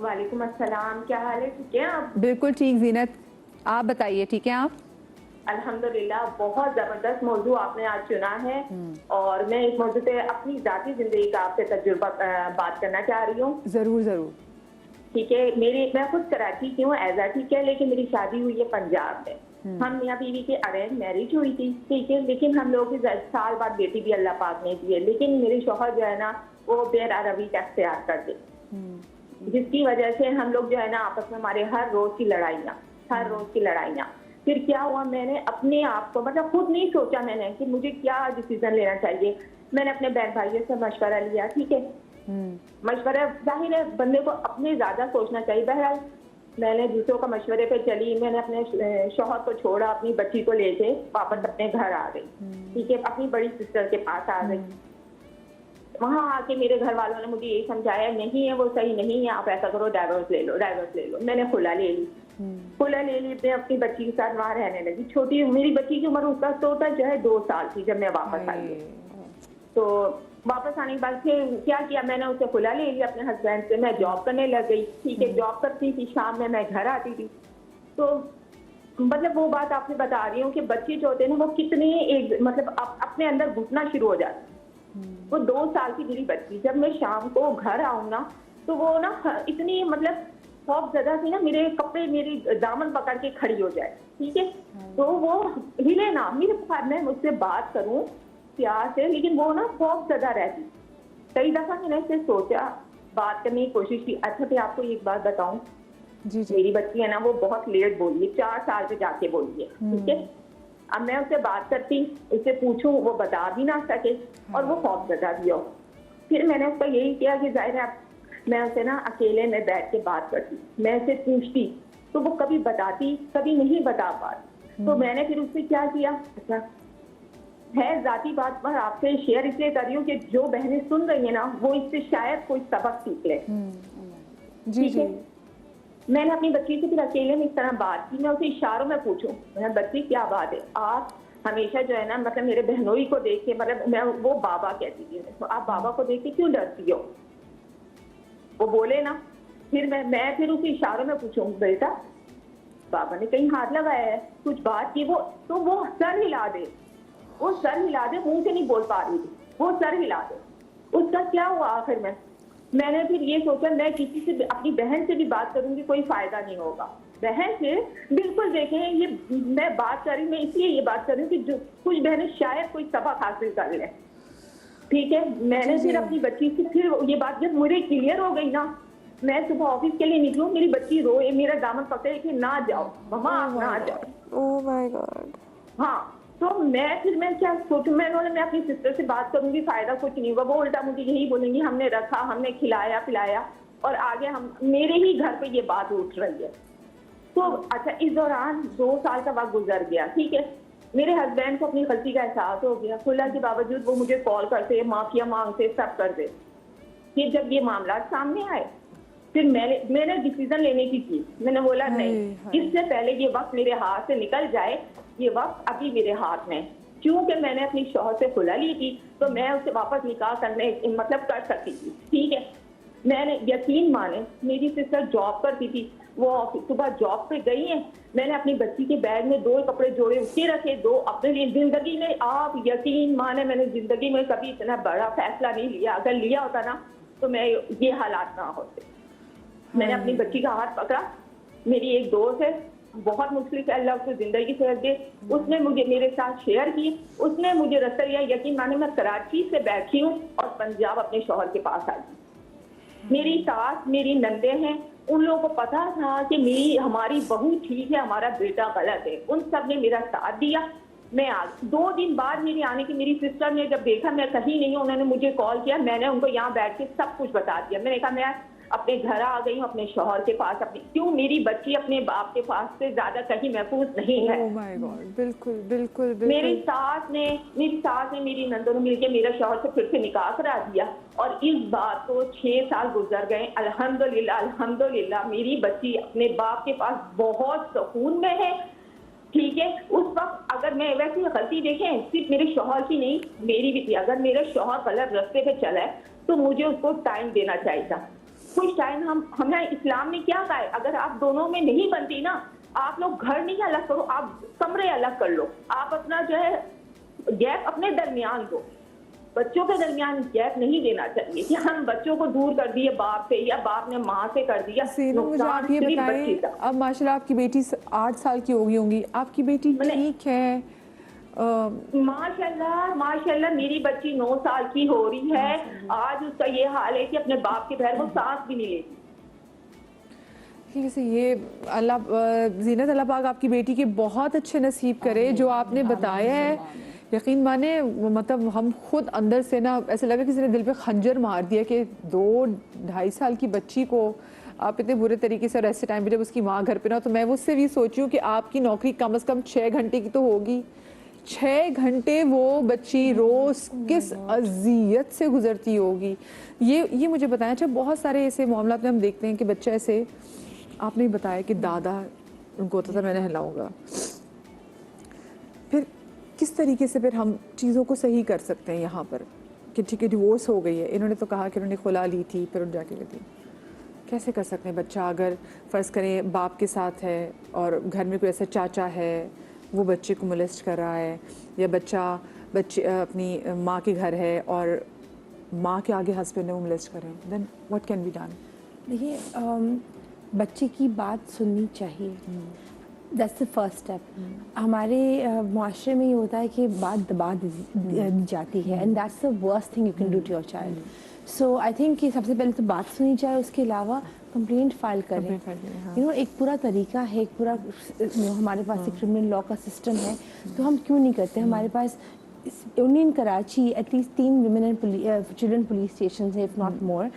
वालेकुम अस्सलाम, क्या हाल है? ठीक है आप? बिल्कुल ठीक ज़ीनत, आप बताइए ठीक हैं आप? अल्हम्दुलिल्लाह, बहुत ज़बरदस्त मौजू आपने आज चुना है हुँ। और मैं इस मौजू पे अपनी ज़ाती ज़िंदगी का आपसे तजुर्बा बात करना चाह रही हूँ। ज़रूर, ज़रूर। ठीक है, मैं खुद कराची की हूँ एज़ा, ठीक है, लेकिन मेरी शादी हुई है पंजाब में। हुँ। हम मियाँ बीवी की अरेंज मैरिज हुई थी, ठीक है, लेकिन हम लोगों की साल बाद बेटी भी अल्लाह पाक ने दी है, लेकिन मेरे शौहर जो है ना, वो गैर-अरबी का इख्तियार कर गए। हुँ। जिसकी वजह से हम लोग जो है ना आपस में हमारे हर रोज की लड़ाइयाँ, हर रोज की लड़ाइयाँ। फिर क्या हुआ, मैंने अपने आप को मतलब खुद नहीं सोचा मैंने कि मुझे क्या डिसीजन लेना चाहिए। मैंने अपने बहन भाइयों से मशवरा लिया, ठीक है। हुँ। मशवरा जाहिर है बंदे को अपने ज्यादा सोचना चाहिए। बहरहाल मैंने दूसरों का मशवरे पे चली, मैंने अपने शौहर को छोड़ा, अपनी बच्ची को लेके वापस अपने घर आ गई, ठीक है, अपनी बड़ी सिस्टर के पास आ गई। वहाँ आके मेरे घर वालों ने मुझे यही समझाया, नहीं है वो सही नहीं है, आप ऐसा करो डाइवोर्स ले लो, डाइवोर्स ले लो। मैंने खुला ले ली, खुला ले ली, मैं अपनी बच्ची के साथ वहाँ रहने लगी। छोटी मेरी बच्ची की उम्र उस वक्त टोटल जो है 2 साल थी जब मैं वापस आई। तो वापस आने के बाद फिर क्या किया, मैंने उसे खुला ले लिया अपने हस्बैंड से। मैं जॉब करने लग गई, ठीक है, जॉब करती थी, शाम में मैं घर आती थी। तो मतलब वो बात आपसे बता रही हूँ कि बच्चे जो होते हैं ना वो कितने एक मतलब अपने अंदर घुटना शुरू हो जाते हैं। वो 2 साल की मेरी बच्ची, जब मैं शाम को घर आऊँ ना तो वो ना इतनी मतलब खौफज़दा थी ना, मेरे कपड़े मेरी दामन पकड़ के खड़ी हो जाए, ठीक है। तो वो हिले ना, मेरे पास मैं मुझसे बात करूं प्यार से, लेकिन वो ना खौफज़दा रहती। कई दफा मैंने इससे सोचा, बात करने की कोशिश की। अच्छा मैं आपको एक बात बताऊं, जी, जी। मेरी बच्ची है ना वो बहुत लेट बोली है, 4 साल पे जाके बोली है, ठीक है। अब मैं उससे बात करती, उससे पूछूं, वो बता भी ना सके और वो खौफज़दा भी हो। फिर मैंने उसको यही किया कि जाहिर है मैं उसे ना अकेले में बैठ के बात करती, मैं उसे पूछती तो वो कभी बताती, कभी नहीं बता पाती। तो मैंने फिर उससे क्या किया, अच्छा है जाती बात पर आपसे शेयर इसलिए कर रही हूँ कि जो बहनें सुन रही है ना वो इससे शायद कोई सबक सीख ले, जी, ठीक जी। है। मैंने अपनी बच्ची से फिर अकेले में इस तरह बात की, मैं उसे इशारों में पूछूं, मैं बच्ची क्या बात है, आप हमेशा जो है ना मतलब मेरे बहनोई को देख के, मतलब मैं वो बाबा कहती थी, तो आप बाबा को देख के क्यों डरती हो, वो बोले ना। फिर मैं फिर उसे इशारों में पूछूं, बेटा बाबा ने कहीं हाथ लगाया है, कुछ बात की, वो तो वो सर हिला दे, वो सर हिला दे, मुंह से नहीं बोल पा रही थी, वो सर हिला दे। उसका क्या हुआ आखिर में, मैंने फिर ये सोचा मैं किसी से अपनी बहन से भी बात करूंगी, कोई फायदा नहीं होगा। बहन से बिल्कुल देखें, ये मैं बात कर रही हूँ, मैं इसलिए ये बात कर रही हूँ कि जो कुछ बहनें शायद कोई सबक हासिल कर लें, ठीक है। मैंने फिर अपनी बच्ची से फिर ये बात जब मुझे क्लियर हो गई ना, मैं सुबह ऑफिस के लिए निकलूं, मेरी बच्ची रोए, मेरा दामन पकड़े कि ना जाओ मम्मा, आप ना जाओ। Oh my God. हाँ, तो मैं क्या सोचूं, मैं अपनी सिस्टर से बात करूंगी, फायदा कुछ नहीं होगा, वो उल्टा मुझे यही बोलेंगी हमने रखा, हमने खिलाया पिलाया, और आगे हम मेरे ही घर पे ये बात उठ रही है। तो अच्छा इस दौरान 2 साल का वक्त गुजर गया, ठीक है। मेरे हस्बैंड को अपनी गलती का एहसास हो गया, खुला के बावजूद वो मुझे कॉल करते, माफिया मांगते, सब करते। फिर जब ये मामला सामने आए, फिर मैंने डिसीजन लेने की थी, मैंने बोला नहीं, इससे पहले ये वक्त मेरे हाथ से निकल जाए, ये वक्त अभी मेरे हाथ में। क्योंकि मैंने अपनी शौहर से खुला ली थी तो मैं उसे वापस निकाह करने मतलब कर सकती थी, ठीक है। मैंने यकीन माने, मेरी सिस्टर जॉब करती थी, वो सुबह जॉब पे गई है, मैंने अपनी बच्ची के बैग में 2 कपड़े जोड़े उसके रखे, 2 अपने लिए। जिंदगी में आप यकीन माने मैंने जिंदगी में कभी इतना बड़ा फैसला नहीं लिया, अगर लिया होता ना तो मैं ये हालात ना होते। मैंने अपनी बच्ची का हाथ पकड़ा, मेरी एक दोस्त है बहुत मुश्किल से अल्लाह उसको जिंदगी से दे, उसने मुझे मेरे साथ शेयर की, उसने मुझे रास्ता दिया। यकीन माने मैं कराची से बैठी हूँ और पंजाब अपने शौहर के पास आई। मेरी सास, मेरी नंदे हैं, उन लोगों को पता था कि हमारी बहू ठीक है, हमारा बेटा गलत है, उन सब ने मेरा साथ दिया। मैं आ 2 दिन बाद मेरी आने की, मेरी सिस्टर ने जब देखा मैं कहीं नहीं हूँ, उन्होंने मुझे कॉल किया, मैंने उनको यहाँ बैठ के सब कुछ बता दिया। मैंने कहा मैं अपने घर आ गई हूँ, अपने शौहर के पास, अपनी क्यों मेरी बच्ची अपने बाप के पास से ज्यादा कहीं महफूज नहीं है। ओह माय गॉड, बिल्कुल बिल्कुल मेरी बिल्कुल। सास ने मेरी नंदों ने मिलकर मेरा शौहर से फिर से निकाह करा दिया, और इस बात को 6 साल गुजर गए। अल्हम्दुलिल्लाह अल्हम्दुलिल्लाह मेरी बच्ची अपने बाप के पास बहुत सुकून में है, ठीक है। उस वक्त अगर मैं वैसे गलती देखें सिर्फ मेरे शौहर की नहीं, मेरी भी थी। अगर मेरा शौहर गलत रास्ते पे चला है तो मुझे उसको टाइम देना चाहिए था, कुछ टाइम हमें इस्लाम ने क्या कहा है, अगर आप दोनों में नहीं बनती ना, आप लोग घर नहीं अलग करो, आप कमरे अलग कर लो, आप अपना जो है गैप अपने दरमियान दो। बच्चों के दरमियान गैप नहीं देना चाहिए कि हम बच्चों को दूर कर दिए बाप से या बाप ने माँ से कर दिया। सीनू, मुझे आप ये बताएं, अब माशाल्लाह आपकी बेटी 8 साल की हो गई होंगी, आपकी बेटी ठीक है? माशाल्लाह मेरी बच्ची 9 साल की हो रही है। आज उसका ये हाल है कि अपने बाप के बगैर वो सांस भी नहीं लेती। वैसे ये अल्लाह जीनत, अल्लाह पाक आपकी बेटी के बहुत अच्छे नसीब करे जो आपने बताया है। यकीन माने, मतलब हम खुद अंदर से ना ऐसे लगा किसी ने दिल पे खंजर मार दिया कि 2-2.5 साल की बच्ची को आप इतने बुरे तरीके से, और ऐसे टाइम पे जब उसकी माँ घर पे ना, तो मैं उससे भी सोची हूँ कि आपकी नौकरी कम से कम 6 घंटे की तो होगी। 6 घंटे वो बच्ची रोज किस अजियत से गुजरती होगी, ये मुझे बताया। अच्छा, बहुत सारे ऐसे मामला में हम देखते हैं कि बच्चा ऐसे, आपने बताया कि दादा उनको होता था मैं नहलाऊंगा, फिर किस तरीके से फिर हम चीज़ों को सही कर सकते हैं यहाँ पर कि ठीक है डिवोर्स हो गई है, इन्होंने तो कहा कि उन्होंने खुला ली थी, फिर उन जाके लेती, कैसे कर सकते हैं? बच्चा अगर फ़र्ज़ करें बाप के साथ है और घर में कोई ऐसा चाचा है वो बच्चे को मोलेस्ट कर रहा है, या बच्चे अपनी माँ के घर है और माँ के आगे हस्बैंड है वो मोलेस्ट कर रहे हैं, then what can be done? देखिए, बच्चे की बात सुननी चाहिए, दैट्स द फर्स्ट स्टेप। हमारे मुआशरे में ये होता है कि बात दबा दी जाती है, and that's the worst thing you can do to your child. So I think कि सबसे पहले तो बात सुनी जाए, उसके अलावा कंप्लेंट फाइल करें। यू नो, एक पूरा तरीका है, एक पूरा हमारे पास एक क्रिमिनल लॉ का सिस्टम है, तो हम क्यों नहीं करते? हमारे पास only in Karachi at least 3 women and children police stations है, if not more,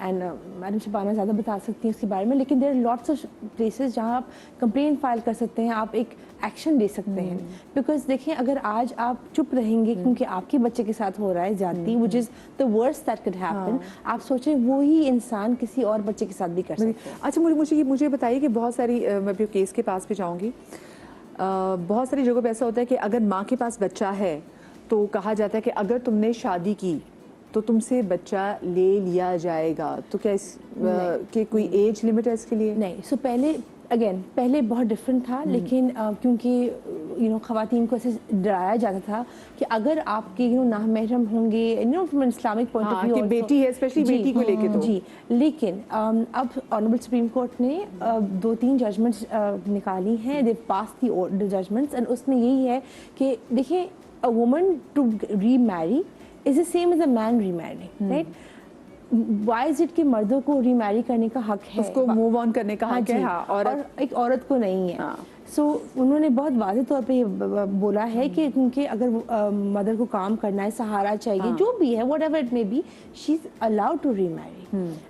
and madam Shabana ज़्यादा बता सकती हैं इसके बारे में, लेकिन there are lots of places जहाँ आप कंप्लेंट फाइल कर सकते हैं, आप एक एक्शन दे सकते हैं। बिकॉज देखिए, अगर आज आप चुप रहेंगे क्योंकि आपके बच्चे के साथ हो रहा है ज्यादती, which is the worst that could happen, आप सोचें वो ही इंसान किसी और बच्चे के साथ भी कर सकते हैं। अच्छा, मुझे बताइए कि बहुत सारी, मैं भी केस के पास भी जाऊँगी, बहुत सारी जगहों पर ऐसा होता है कि अगर माँ के पास बच्चा है तो कहा जाता है कि अगर तुमने शादी की तो तुमसे बच्चा ले लिया जाएगा, तो क्या कि कोई एज लिमिट है इसके लिए? नहीं। सो पहले बहुत डिफरेंट था, लेकिन क्योंकि ख़वातीन को ऐसे डराया जाता था कि अगर आपके नामहरम होंगे, from Islamic point of view, बेटी है, स्पेशली बेटी को लेके तो जी। लेकिन अब ऑनरेबल सुप्रीम कोर्ट ने 2-3 जजमेंट्स निकाली हैं, दे पास द जजमेंट्स, एंड उसमें यही है कि देखिए, a woman to remarry is the same as a man remarrying, right? Why is it कि मर्दों को रीमैरी करने का हक है, उसको मूव ऑन करने का हक है, और एक औरत को नहीं है। सो उन्होंने बहुत वाज़ेह तौर पे ये बोला है कि क्योंकि अगर मदर को काम करना है, सहारा चाहिए, जो भी है, whatever it may be, she is allowed to remarry,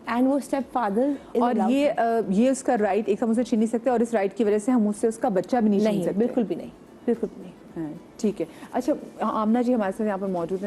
and वो स्टेप फादर, और ये उसका राइट एक हम उसे छीन नहीं सकते, और इस राइट की वजह से हम उससे उसका बच्चा भी नहीं छीन सकते। बिल्कुल भी नहीं, बिल्कुल भी नहीं। ठीक है। अच्छा, आमना जी हमारे साथ यहाँ पर मौजूद हैं।